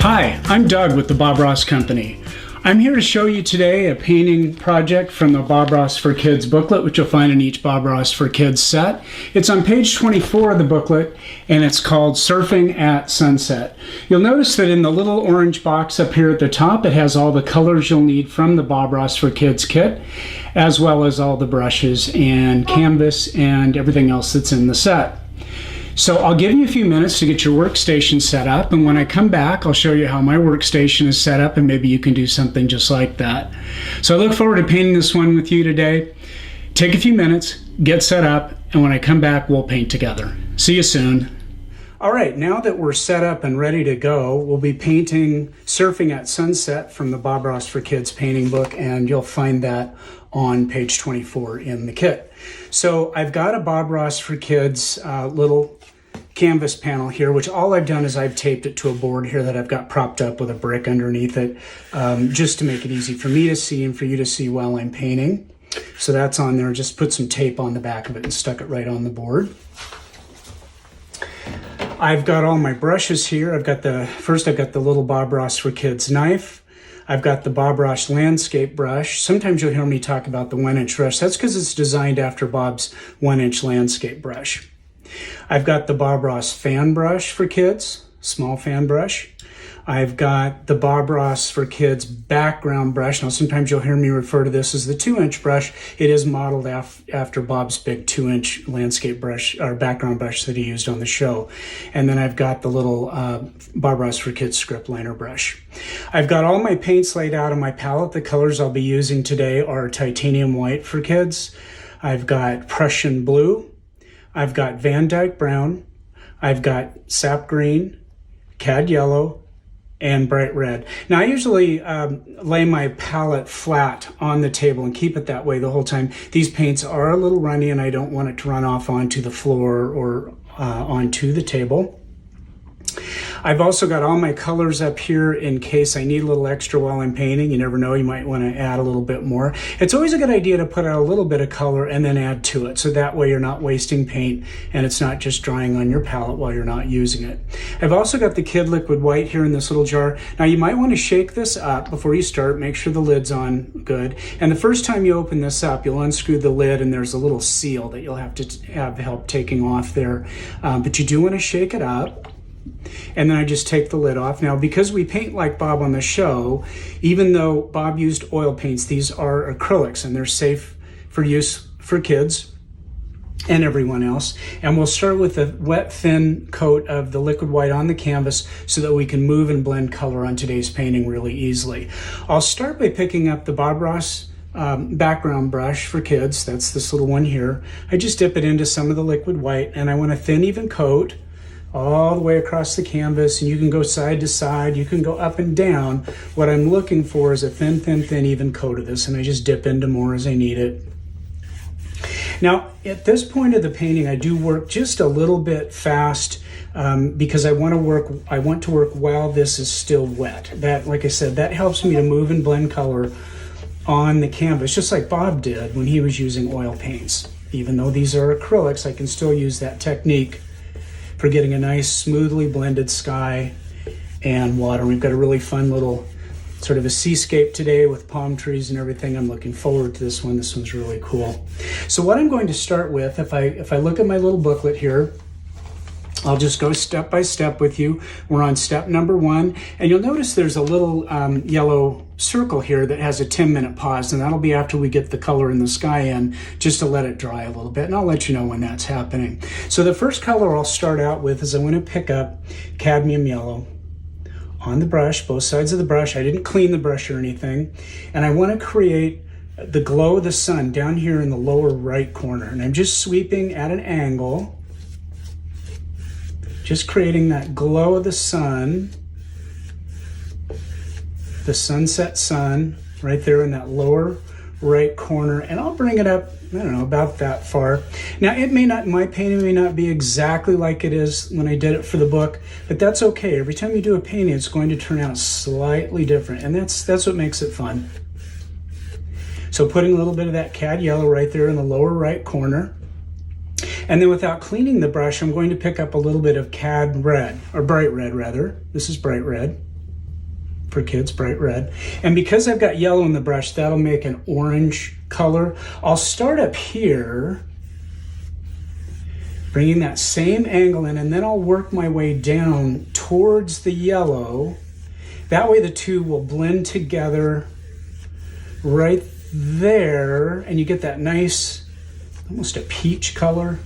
Hi, I'm Doug with the Bob Ross Company. I'm here to show you today a painting project from the Bob Ross for Kids booklet, which you'll find in each Bob Ross for Kids set. It's on page 24 of the booklet, and it's called Surfing at Sunset. You'll notice that in the little orange box up here at the top, it has all the colors you'll need from the Bob Ross for Kids kit, as well as all the brushes and canvas and everything else that's in the set. So I'll give you a few minutes to get your workstation set up, and when I come back, I'll show you how my workstation is set up, and maybe you can do something just like that. So I look forward to painting this one with you today. Take a few minutes, get set up, and when I come back, we'll paint together. See you soon. All right, now that we're set up and ready to go, we'll be painting Surfing at Sunset from the Bob Ross for Kids painting book, and you'll find that on page 24 in the kit. So I've got a Bob Ross for Kids little canvas panel here, which all I've done is I've taped it to a board here that I've got propped up with a brick underneath it, just to make it easy for me to see and for you to see while I'm painting. So that's on there. Just put some tape on the back of it and stuck it right on the board. I've got all my brushes here. I've got the little Bob Ross for Kids knife. I've got the Bob Ross landscape brush. Sometimes you'll hear me talk about the 1-inch brush. That's because it's designed after Bob's 1-inch landscape brush. I've got the Bob Ross fan brush for kids, small fan brush. I've got the Bob Ross for Kids background brush. Now, sometimes you'll hear me refer to this as the 2-inch brush. It is modeled after Bob's big 2-inch landscape brush, or background brush that he used on the show. And then I've got the little Bob Ross for Kids script liner brush. I've got all my paints laid out on my palette. The colors I'll be using today are titanium white for kids. I've got Prussian blue. I've got Van Dyke brown. I've got sap green, cad yellow, and bright red. Now I usually lay my palette flat on the table and keep it that way the whole time. These paints are a little runny and I don't want it to run off onto the floor or onto the table. I've also got all my colors up here in case I need a little extra while I'm painting. You never know, you might want to add a little bit more. It's always a good idea to put out a little bit of color and then add to it, so that way you're not wasting paint and it's not just drying on your palette while you're not using it. I've also got the Kid Liquid White here in this little jar. Now you might want to shake this up before you start, make sure the lid's on good. And the first time you open this up, you'll unscrew the lid and there's a little seal that you'll have to have help taking off there. But you do want to shake it up. And then I just take the lid off. Now, because we paint like Bob on the show, even though Bob used oil paints, these are acrylics and they're safe for use for kids and everyone else. And we'll start with a wet, thin coat of the liquid white on the canvas so that we can move and blend color on today's painting really easily. I'll start by picking up the Bob Ross background brush for kids. That's this little one here. I just dip it into some of the liquid white and I want a thin, even coat all the way across the canvas, and you can go side to side, you can go up and down. What I'm looking for is a thin, thin, thin, even coat of this, and I just dip into more as I need it. Now, at this point of the painting, I do work just a little bit fast because I want to work while this is still wet. That, like I said, that helps me to move and blend color on the canvas, just like Bob did when he was using oil paints. Even though these are acrylics, I can still use that technique for getting a nice smoothly blended sky and water. We've got a really fun little sort of a seascape today with palm trees and everything. I'm looking forward to this one. This one's really cool. So what I'm going to start with, if I look at my little booklet here, I'll just go step by step with you. We're on step number 1, and you'll notice there's a little yellow circle here that has a 10-minute pause, and that'll be after we get the color in the sky in, just to let it dry a little bit, and I'll let you know when that's happening. So the first color I'll start out with is I'm going to pick up cadmium yellow on the brush, both sides of the brush. I didn't clean the brush or anything, and I want to create the glow of the sun down here in the lower right corner, and I'm just sweeping at an angle, just creating that glow of the sun, the sunset sun, right there in that lower right corner. And I'll bring it up, I don't know, about that far. Now, my painting may not be exactly like it is when I did it for the book, but that's okay. Every time you do a painting, it's going to turn out slightly different, and that's what makes it fun. So putting a little bit of that cad yellow right there in the lower right corner. And then without cleaning the brush, I'm going to pick up a little bit of cad red, or bright red rather. This is bright red. For kids, bright red. And because I've got yellow in the brush, that'll make an orange color. I'll start up here, bringing that same angle in, and then I'll work my way down towards the yellow. That way the two will blend together right there, and you get that nice, almost a peach color.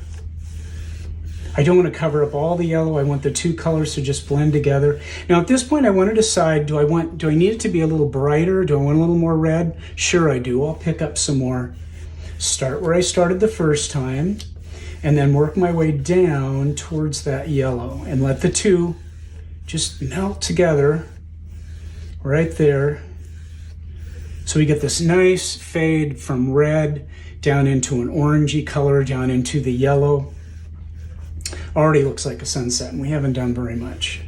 I don't want to cover up all the yellow. I want the two colors to just blend together. Now at this point I want to decide, do I need it to be a little brighter? Do I want a little more red? Sure I do. I'll pick up some more. Start where I started the first time, and then work my way down towards that yellow and let the two just melt together right there. So we get this nice fade from red down into an orangey color, down into the yellow. Already looks like a sunset, and we haven't done very much.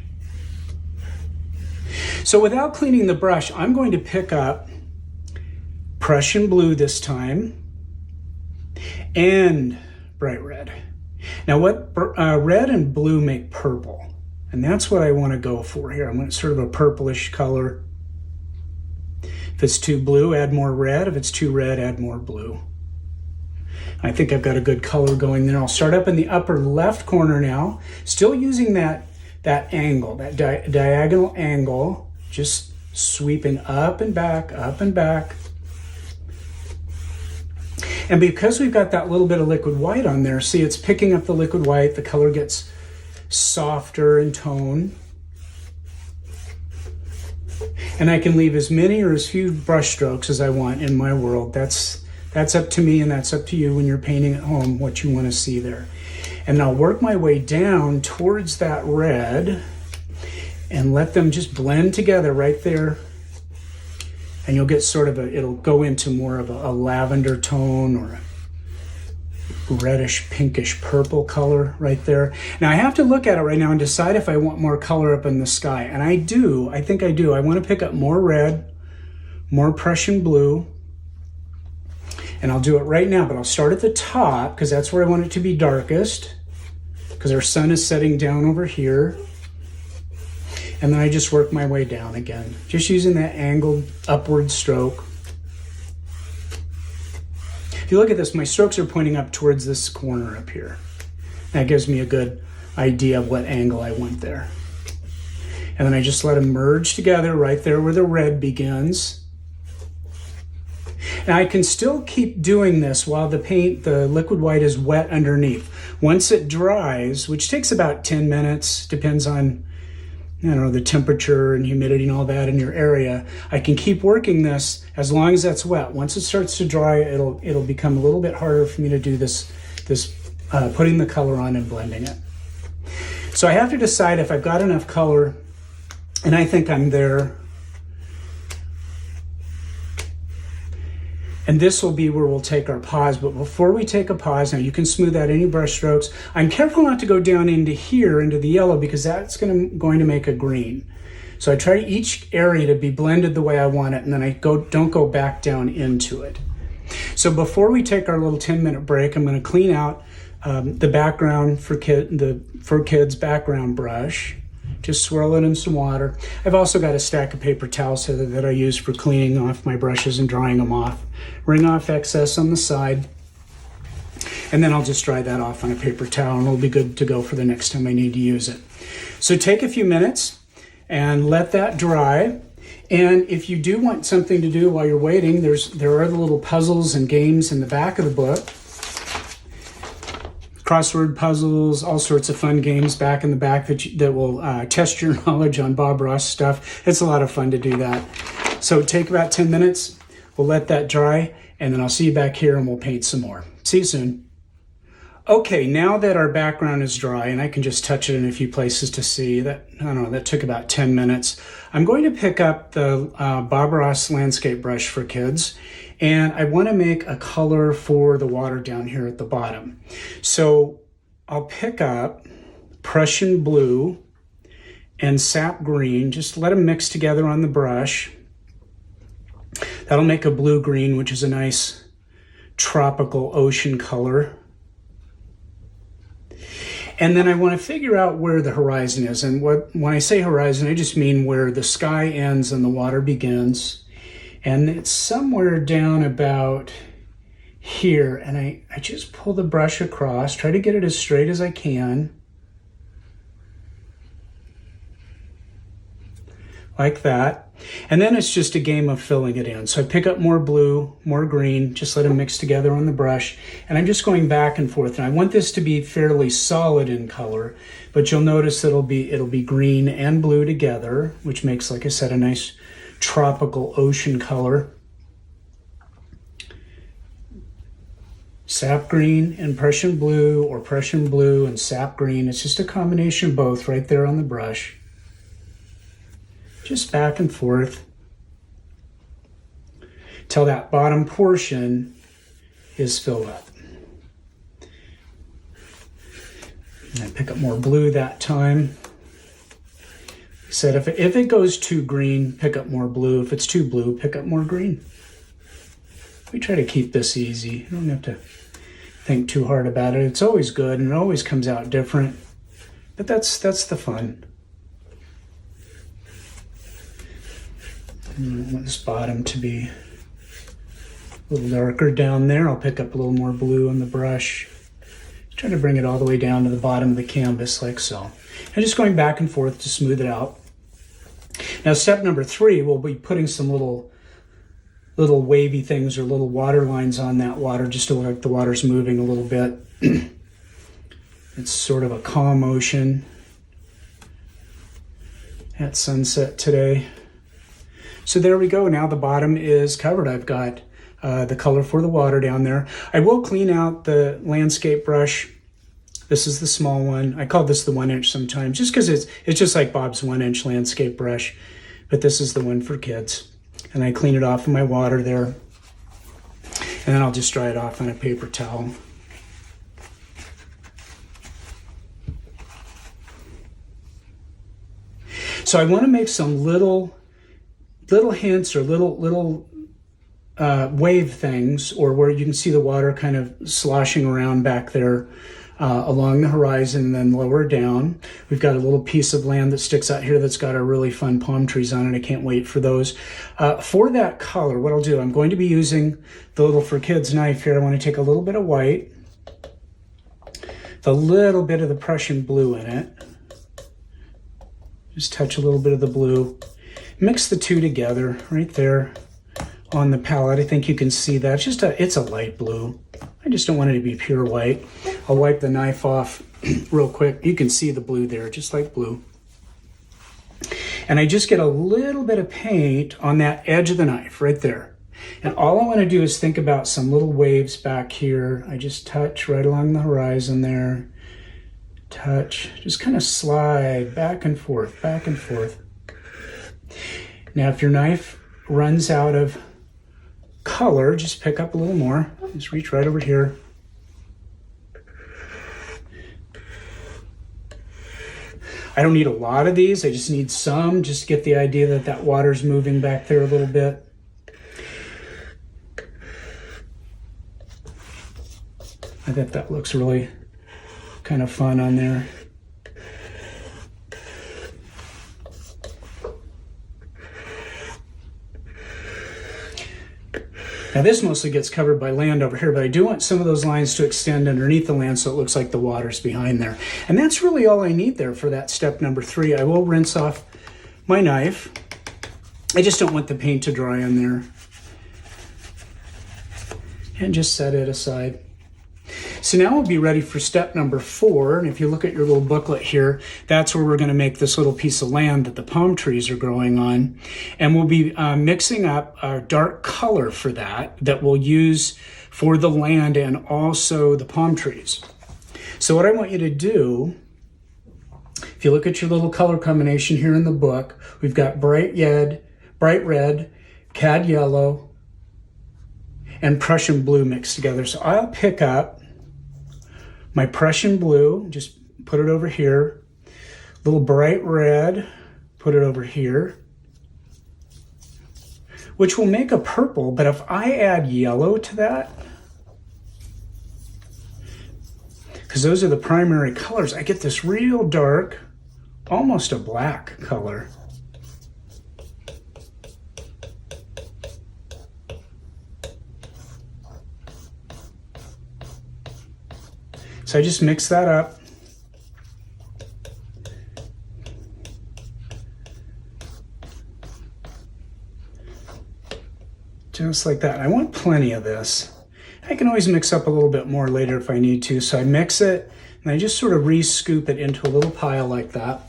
So without cleaning the brush, I'm going to pick up Prussian blue this time and bright red. Now what red and blue make purple, and that's what I want to go for here. I want sort of a purplish color. If it's too blue, add more red. If it's too red, add more blue. I think I've got a good color going there. I'll start up in the upper left corner now, still using that angle, that diagonal angle, just sweeping up and back, up and back. And because we've got that little bit of liquid white on there, see, it's picking up the liquid white, the color gets softer in tone. And I can leave as many or as few brush strokes as I want in my world. That's up to me, and that's up to you when you're painting at home, what you want to see there. And I'll work my way down towards that red and let them just blend together right there. And you'll get sort of it'll go into more of a lavender tone or a reddish, pinkish, purple color right there. Now I have to look at it right now and decide if I want more color up in the sky. And I do, I think I do. I want to pick up more red, more Prussian blue. And I'll do it right now, but I'll start at the top because that's where I want it to be darkest, because our sun is setting down over here. And then I just work my way down again, just using that angled upward stroke. If you look at this, my strokes are pointing up towards this corner up here. That gives me a good idea of what angle I want there. And then I just let them merge together right there where the red begins. Now I can still keep doing this while the liquid white is wet underneath. Once it dries, which takes about 10 minutes, depends on, the temperature and humidity and all that in your area, I can keep working this as long as that's wet. Once it starts to dry, it'll become a little bit harder for me to do this putting the color on and blending it. So I have to decide if I've got enough color, and I think I'm there. And this will be where we'll take our pause. But before we take a pause, now you can smooth out any brush strokes. I'm careful not to go down into here, into the yellow, because that's going to make a green. So I try each area to be blended the way I want it, and then I don't go back down into it. So before we take our little 10-minute break, I'm going to clean out the background for kids background brush. Just swirl it in some water. I've also got a stack of paper towels here that I use for cleaning off my brushes and drying them off. Wring off excess on the side, and then I'll just dry that off on a paper towel, and it'll be good to go for the next time I need to use it. So take a few minutes and let that dry. And if you do want something to do while you're waiting, there are the little puzzles and games in the back of the book. Crossword puzzles, all sorts of fun games back in the back that will test your knowledge on Bob Ross stuff. It's a lot of fun to do that. So take about 10 minutes. We'll let that dry, and then I'll see you back here and we'll paint some more. See you soon. Okay, now that our background is dry, and I can just touch it in a few places to see that, that took about 10 minutes. I'm going to pick up the Bob Ross landscape brush for kids, and I want to make a color for the water down here at the bottom. So I'll pick up Prussian blue and sap green, just let them mix together on the brush. That'll make a blue-green, which is a nice tropical ocean color. And then I want to figure out where the horizon is. And when I say horizon, I just mean where the sky ends and the water begins. And it's somewhere down about here. And I just pull the brush across, try to get it as straight as I can. Like that. And then it's just a game of filling it in. So I pick up more blue, more green, just let them mix together on the brush. And I'm just going back and forth. And I want this to be fairly solid in color, but you'll notice that it'll be green and blue together, which makes, like I said, a nice tropical ocean color. Sap green and Prussian blue, or Prussian blue and sap green. It's just a combination of both right there on the brush. Just back and forth till that bottom portion is filled up. And I pick up more blue that time. I said if it goes too green, pick up more blue. If it's too blue, pick up more green. We try to keep this easy. You don't have to think too hard about it. It's always good and it always comes out different. But that's the fun. I want this bottom to be a little darker down there. I'll pick up a little more blue on the brush. Try to bring it all the way down to the bottom of the canvas like so. And just going back and forth to smooth it out. Now step number 3, we'll be putting some little wavy things or little water lines on that water just to look like the water's moving a little bit. It's sort of a calm ocean at sunset today. So there we go. Now the bottom is covered. I've got the color for the water down there. I will clean out the landscape brush. This is the small one. I call this the 1-inch sometimes, just because it's just like Bob's 1-inch landscape brush. But this is the one for kids. And I clean it off in my water there. And then I'll just dry it off on a paper towel. So I want to make some little hints or little wave things, or where you can see the water kind of sloshing around back there along the horizon and then lower down. We've got a little piece of land that sticks out here that's got our really fun palm trees on it. I can't wait for those. For that color, what I'll do, I'm going to be using the little for kids knife here. I want to take a little bit of white, the little bit of the Prussian blue in it. Just touch a little bit of the blue. Mix the two together right there on the palette. I think you can see that. It's a light blue. I just don't want it to be pure white. I'll wipe the knife off real quick. You can see the blue there, just like blue. And I just get a little bit of paint on that edge of the knife right there. And all I want to do is think about some little waves back here. I just touch right along the horizon there. Touch, just kind of slide back and forth, back and forth. Now, if your knife runs out of color, just pick up a little more. Just reach right over here. I don't need a lot of these. I just need some, just to get the idea that that water's moving back there a little bit. I think that looks really kind of fun on there. Now this mostly gets covered by land over here, but I do want some of those lines to extend underneath the land so it looks like the water's behind there. And that's really all I need there for that step number 3. I will rinse off my knife. I just don't want the paint to dry on there. And just set it aside. So now we'll be ready for step number 4. And if you look at your little booklet here, that's where we're going to make this little piece of land that the palm trees are growing on. And we'll be mixing up a dark color for that we'll use for the land and also the palm trees. So what I want you to do, if you look at your little color combination here in the book, we've got bright red, cad yellow, and Prussian blue mixed together. So I'll pick up my Prussian blue, just put it over here. Little bright red, put it over here. Which will make a purple, but if I add yellow to that, because those are the primary colors, I get this real dark, almost a black color. So I just mix that up. Just like that. I want plenty of this. I can always mix up a little bit more later if I need to. So I mix it and I just sort of re-scoop it into a little pile like that.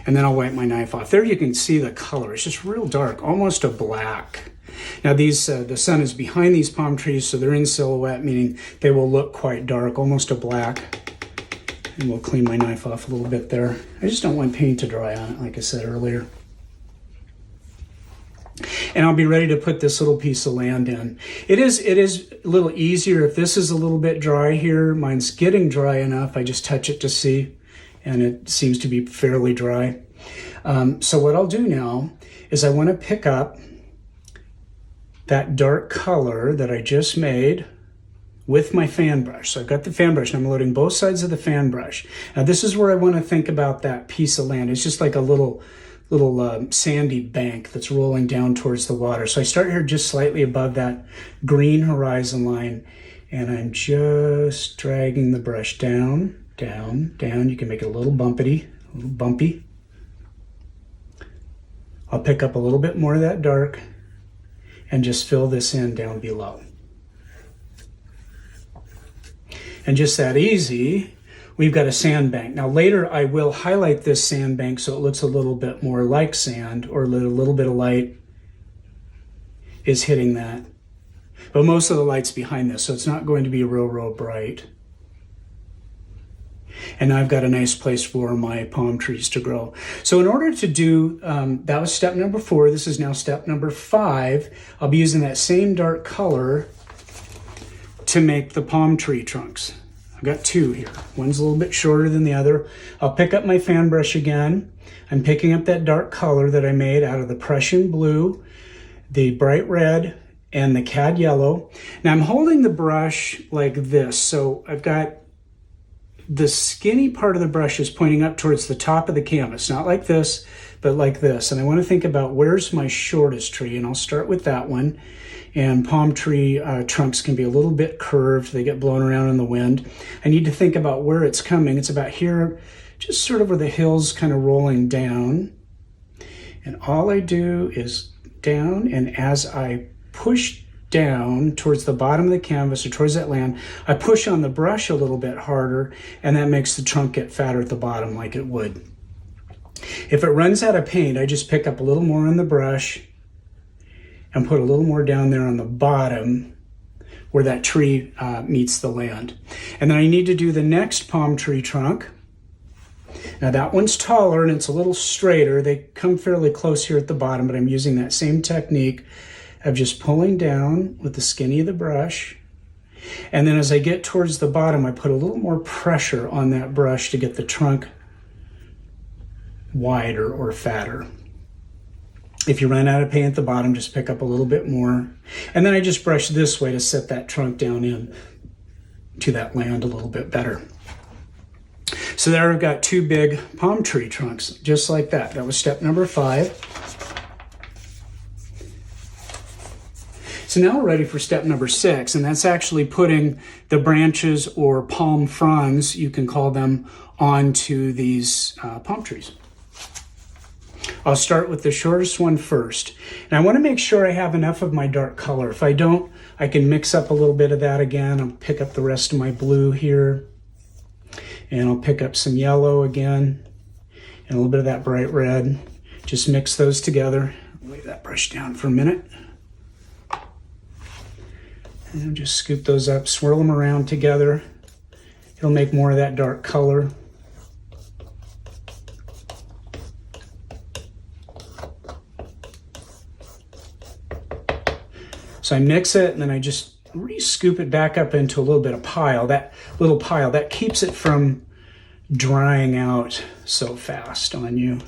And then I'll wipe my knife off. There you can see the color. It's just real dark, almost a black. Now these, the sun is behind these palm trees, so they're in silhouette, meaning they will look quite dark, almost a black. And we'll clean my knife off a little bit there. I just don't want paint to dry on it, like I said earlier. And I'll be ready to put this little piece of land in. It is a little easier if this is a little bit dry here. Mine's getting dry enough. I just touch it to see, and it seems to be fairly dry. So what I'll do now is I want to pick up that dark color that I just made with my fan brush. So I've got the fan brush and I'm loading both sides of the fan brush. Now this is where I want to think about that piece of land. It's just like a little sandy bank that's rolling down towards the water. So I start here just slightly above that green horizon line, and I'm just dragging the brush down, down, down. You can make it a little bumpy. I'll pick up a little bit more of that dark and just fill this in down below. And just that easy, we've got a sandbank. Now later I will highlight this sandbank so it looks a little bit more like sand, or a little bit of light is hitting that. But most of the light's behind this, so it's not going to be real bright. And now I've got a nice place for my palm trees to grow. So in order to do, that was step number 4. This is now step number 5. I'll be using that same dark color to make the palm tree trunks. I've got 2 here. One's a little bit shorter than the other. I'll pick up my fan brush again. I'm picking up that dark color that I made out of the Prussian blue, the bright red, and the cad yellow. Now I'm holding the brush like this. So I've got the skinny part of the brush is pointing up towards the top of the canvas, not like this, but like this. And I want to think about where's my shortest tree, and I'll start with that one. And palm tree trunks can be a little bit curved. They get blown around in the wind. I need to think about where it's coming. It's about here, just sort of where the hill's kind of rolling down. And all I do is down, and as I push down towards the bottom of the canvas or towards that land, I push on the brush a little bit harder, and that makes the trunk get fatter at the bottom like it would. If it runs out of paint, I just pick up a little more on the brush and put a little more down there on the bottom where that tree meets the land. And then I need to do the next palm tree trunk. Now that one's taller and it's a little straighter. They come fairly close here at the bottom, but I'm using that same technique of just pulling down with the skinny of the brush. And then as I get towards the bottom, I put a little more pressure on that brush to get the trunk wider or fatter. If you run out of paint at the bottom, just pick up a little bit more. And then I just brush this way to set that trunk down in to that land a little bit better. So there I've got 2 big palm tree trunks, just like that. That was step number 5. So now we're ready for step number 6, and that's actually putting the branches or palm fronds, you can call them, onto these palm trees. I'll start with the shortest one first. And I want to make sure I have enough of my dark color. If I don't, I can mix up a little bit of that again. I'll pick up the rest of my blue here. And I'll pick up some yellow again. And a little bit of that bright red. Just mix those together. Lay that brush down for a minute. And just scoop those up, swirl them around together. It'll make more of that dark color. So I mix it, and then I just re-scoop it back up into a little bit of pile. That little pile, that keeps it from drying out so fast on you.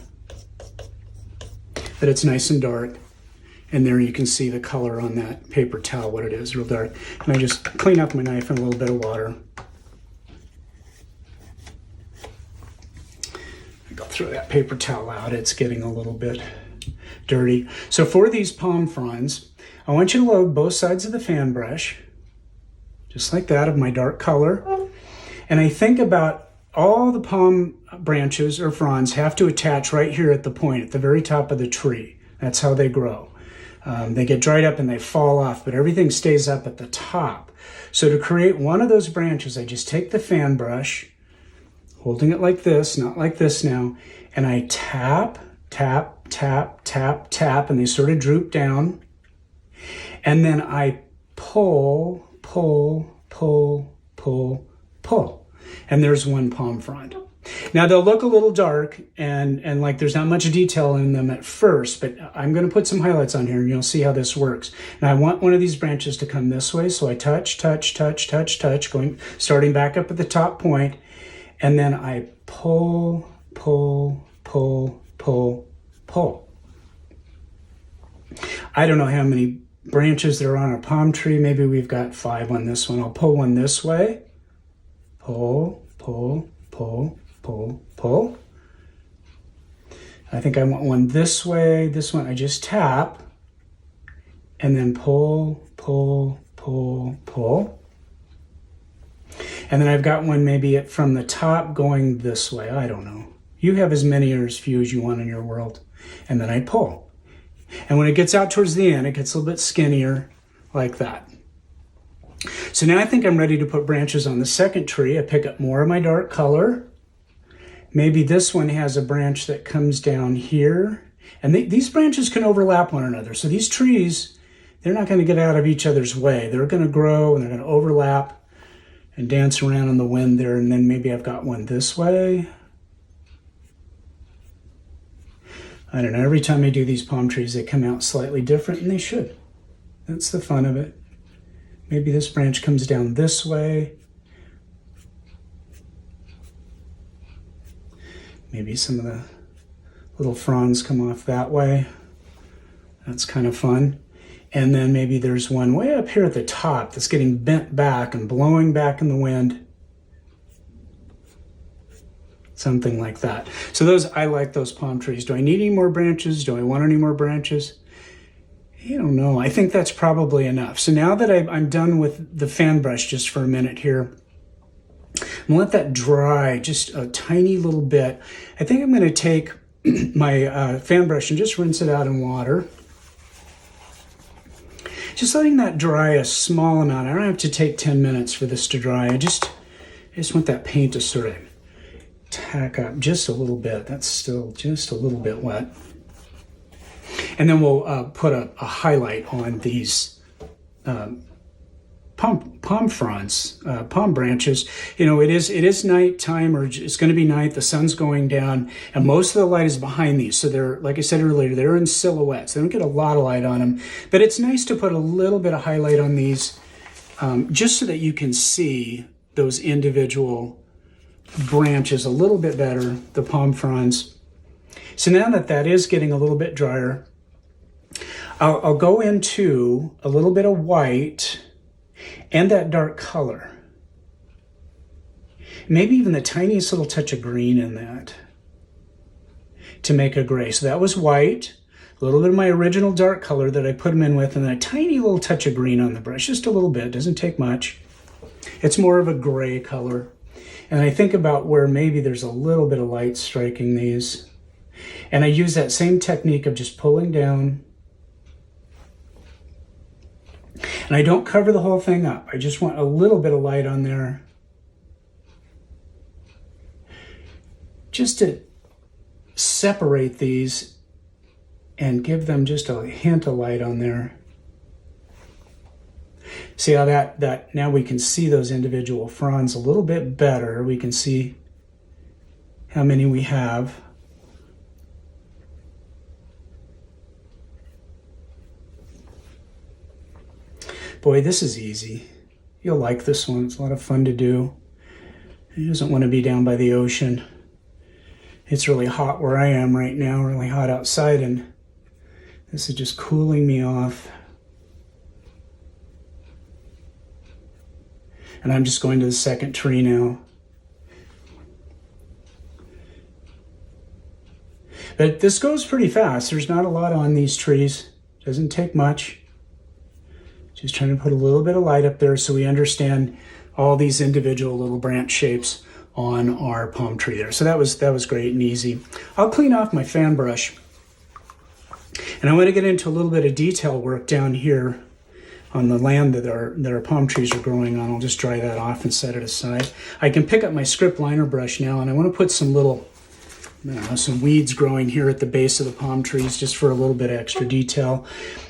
But it's nice and dark. And there you can see the color on that paper towel, what it is, real dark. And I just clean up my knife in a little bit of water. I go throw that paper towel out. It's getting a little bit dirty. So for these palm fronds, I want you to load both sides of the fan brush, just like that, of my dark color. And I think about all the palm branches or fronds have to attach right here at the point, at the very top of the tree. That's how they grow. They get dried up and they fall off, but everything stays up at the top. So to create one of those branches, I just take the fan brush, holding it like this, not like this now, and I tap, tap, tap, tap, tap, and they sort of droop down. And then I pull, pull, pull, pull, pull. And there's one palm frond. Now they'll look a little dark and like there's not much detail in them at first, but I'm going to put some highlights on here and you'll see how this works. And I want one of these branches to come this way. So I touch, touch, touch, touch, touch, starting back up at the top point. And then I pull, pull, pull, pull, pull. I don't know how many branches there are on a palm tree. Maybe we've got 5 on this one. I'll pull one this way. Pull, pull, pull, pull, pull. I think I want one this way. This one I just tap and then pull, pull, pull, pull. And then I've got one maybe from the top going this way. I don't know. You have as many or as few as you want in your world. And then I pull. And when it gets out towards the end, it gets a little bit skinnier like that. So now I think I'm ready to put branches on the second tree. I pick up more of my dark color. Maybe this one has a branch that comes down here. And these branches can overlap one another. So these trees, they're not going to get out of each other's way. They're going to grow and they're going to overlap and dance around in the wind there. And then maybe I've got one this way. I don't know, every time I do these palm trees, they come out slightly different, and they should. That's the fun of it. Maybe this branch comes down this way. Maybe some of the little fronds come off that way. That's kind of fun. And then maybe there's one way up here at the top that's getting bent back and blowing back in the wind. Something like that. So I like those palm trees. Do I need any more branches? Do I want any more branches? I don't know. I think that's probably enough. So now that I'm done with the fan brush just for a minute here, I'm gonna let that dry just a tiny little bit. I think I'm gonna take my fan brush and just rinse it out in water. Just letting that dry a small amount. I don't have to take 10 minutes for this to dry. I just want that paint to sort of tack up just a little bit. That's still just a little bit wet. And then we'll put a highlight on these palm fronds, palm branches. You know, it is nighttime, or it's going to be night. The sun's going down, and most of the light is behind these. So they're, like I said earlier, they're in silhouettes. They don't get a lot of light on them, but it's nice to put a little bit of highlight on these, just so that you can see those individual branches a little bit better, the palm fronds. So now that is getting a little bit drier, I'll go into a little bit of white and that dark color. Maybe even the tiniest little touch of green in that to make a gray. So that was white, a little bit of my original dark color that I put them in with, and then a tiny little touch of green on the brush, just a little bit, doesn't take much. It's more of a gray color. And I think about where maybe there's a little bit of light striking these. And I use that same technique of just pulling down. And I don't cover the whole thing up. I just want a little bit of light on there. Just to separate these and give them just a hint of light on there. See how that now we can see those individual fronds a little bit better. We can see how many we have. Boy, this is easy. You'll like this one. It's a lot of fun to do. He doesn't want to be down by the ocean. It's really hot where I am right now, really hot outside, and This is just cooling me off. And I'm just going to the second tree now. But this goes pretty fast. There's not a lot on these trees. Doesn't take much. Just trying to put a little bit of light up there so we understand all these individual little branch shapes on our palm tree there. So that was great and easy. I'll clean off my fan brush. And I want to get into a little bit of detail work down here on the land that our palm trees are growing on. I'll just dry that off and set it aside. I can pick up my script liner brush now, and I want to put some little, some weeds growing here at the base of the palm trees just for a little bit of extra detail.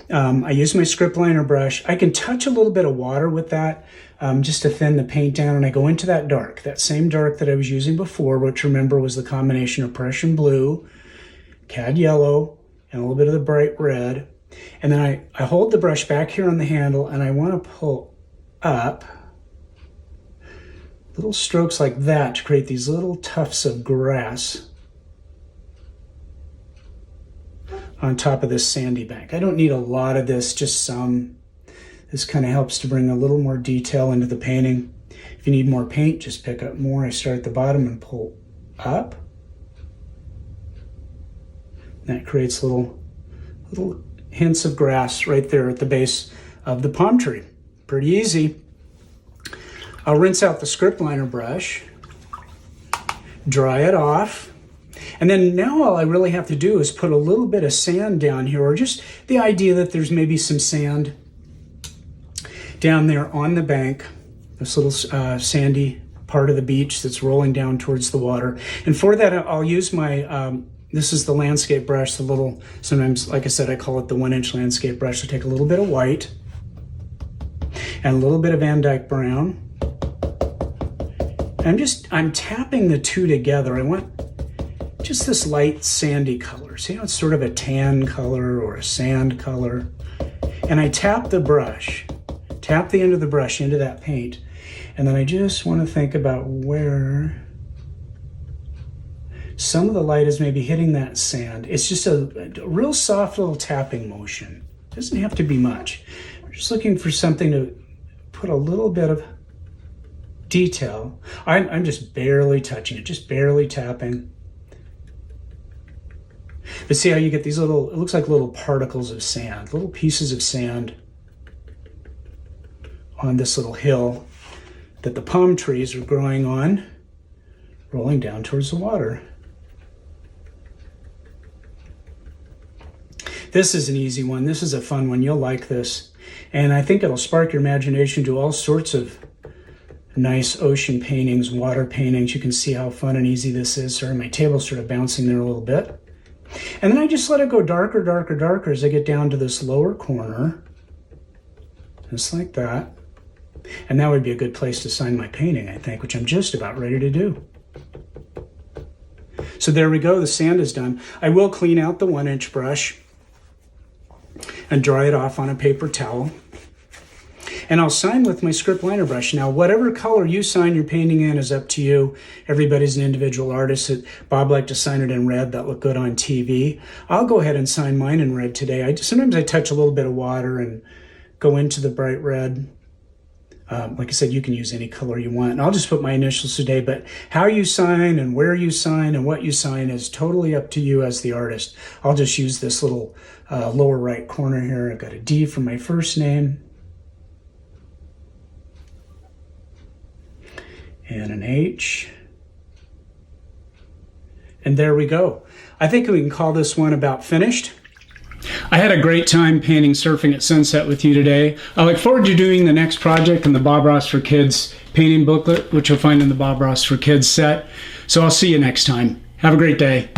I use my script liner brush. I can touch a little bit of water with that just to thin the paint down, and I go into that dark, that same dark that I was using before, which remember was the combination of Prussian blue, cad yellow, and a little bit of the bright red. And then I hold the brush back here on the handle, and I want to pull up little strokes like that to create these little tufts of grass on top of this sandy bank. I don't need a lot of this, just some. This kind of helps to bring a little more detail into the painting. If you need more paint, just pick up more. I start at the bottom and pull up. That creates little hints of grass right there at the base of the palm tree. Pretty easy. I'll rinse out the script liner brush, dry it off, and then now all I really have to do is put a little bit of sand down here, or just the idea that there's maybe some sand down there on the bank, this little sandy part of the beach that's rolling down towards the water. And for that, I'll use my this is the landscape brush, the little, sometimes, like I said, I call it the 1-inch landscape brush. I take a little bit of white and a little bit of Van Dyke brown. I'm tapping the two together. I want just this light sandy color. See how it's sort of a tan color or a sand color? And I tap the brush, tap the end of the brush into that paint. And then I just want to think about where some of the light is maybe hitting that sand. It's just a real soft little tapping motion. It doesn't have to be much. We're just looking for something to put a little bit of detail. I'm just barely touching it, just barely tapping. But see how you get these little, it looks like little particles of sand, little pieces of sand on this little hill that the palm trees are growing on, rolling down towards the water. This is an easy one. This is a fun one. You'll like this. And I think it'll spark your imagination to all sorts of nice ocean paintings, water paintings. You can see how fun and easy this is. Sorry, my table's sort of bouncing there a little bit. And then I just let it go darker, darker, darker as I get down to this lower corner. Just like that. And that would be a good place to sign my painting, I think, which I'm just about ready to do. So there we go. The sand is done. I will clean out the 1-inch brush and dry it off on a paper towel. And I'll sign with my script liner brush. Now, whatever color you sign your painting in is up to you. Everybody's an individual artist. Bob liked to sign it in red. That looked good on TV. I'll go ahead and sign mine in red today. Sometimes I touch a little bit of water and go into the bright red. Like I said, you can use any color you want. And I'll just put my initials today, but how you sign and where you sign and what you sign is totally up to you as the artist. I'll just use this little lower right corner here. I've got a D for my first name and an H. And there we go. I think we can call this one about finished. I had a great time painting Surfing at Sunset with you today. I look forward to doing the next project in the Bob Ross for Kids painting booklet, which you'll find in the Bob Ross for Kids set. So I'll see you next time. Have a great day.